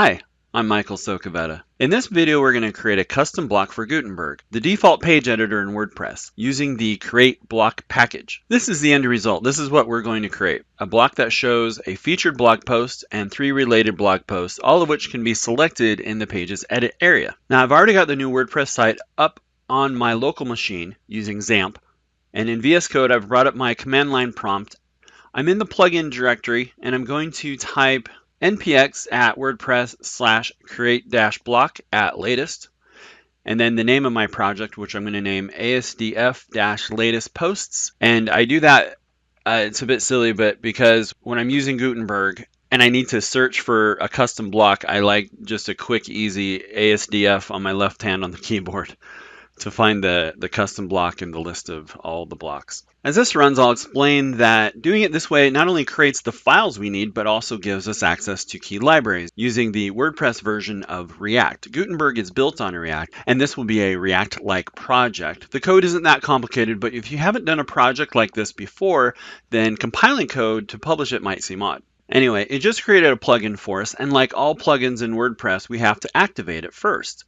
Hi, I'm Michael Socavetta. In this video, we're going to create a custom block for Gutenberg, the default page editor in WordPress, using the create block package. This is the end result. This is what we're going to create. A block that shows a featured blog post and 3 related blog posts, all of which can be selected in the page's edit area. Now, I've already got the new WordPress site up on my local machine using XAMPP, and in VS Code, I've brought up my command line prompt. I'm in the plugin directory, and I'm going to type npx at wordpress/create-block at latest, and then the name of my project, which I'm going to name ASDF-latest posts. And I do that, it's a bit silly, but because when I'm using Gutenberg and I need to search for a custom block, I like just a quick, easy ASDF on my left hand on the keyboard to find the custom block in the list of all the blocks. As this runs, I'll explain that doing it this way not only creates the files we need, but also gives us access to key libraries using the WordPress version of React. Gutenberg is built on React, and this will be a React-like project. The code isn't that complicated, but if you haven't done a project like this before, then compiling code to publish it might seem odd. Anyway, it just created a plugin for us, and like all plugins in WordPress, we have to activate it first.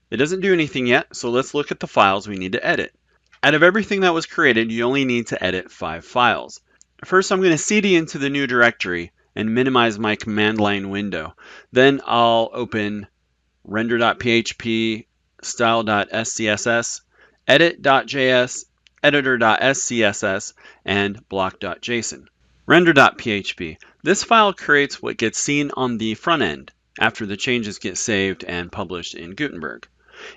It doesn't do anything yet, so let's look at the files we need to edit. Out of everything that was created, you only need to edit 5 files. First, I'm going to cd into the new directory and minimize my command line window. Then I'll open render.php, style.scss, edit.js, editor.scss, and block.json. Render.php. This file creates what gets seen on the front end after the changes get saved and published in Gutenberg.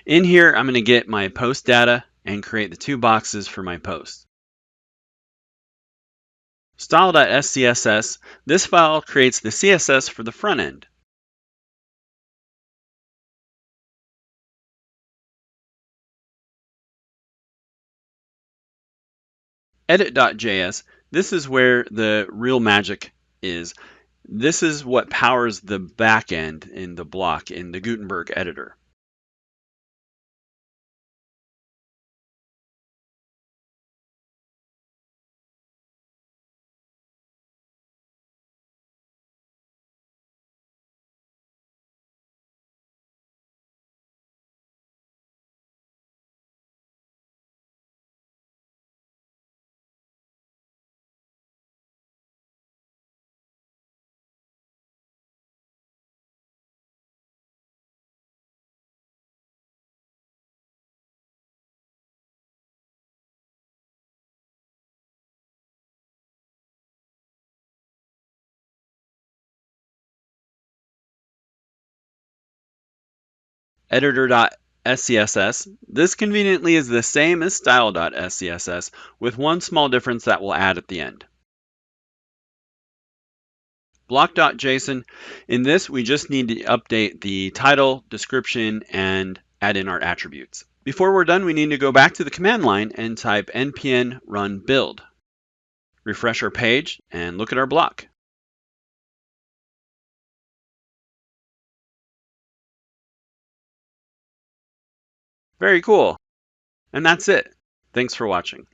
In here, I'm going to get my post data and create the 2 boxes for my post. Style.scss, this file creates the CSS for the front end. Edit.js, this is where the real magic is. This is what powers the back end in the block in the Gutenberg editor. Editor.scss, this conveniently is the same as style.scss with one small difference that we'll add at the end. Block.json, in this we just need to update the title, description, and add in our attributes. Before we're done, we need to go back to the command line and type npm run build. Refresh our page and look at our block. Very cool. And that's it. Thanks for watching.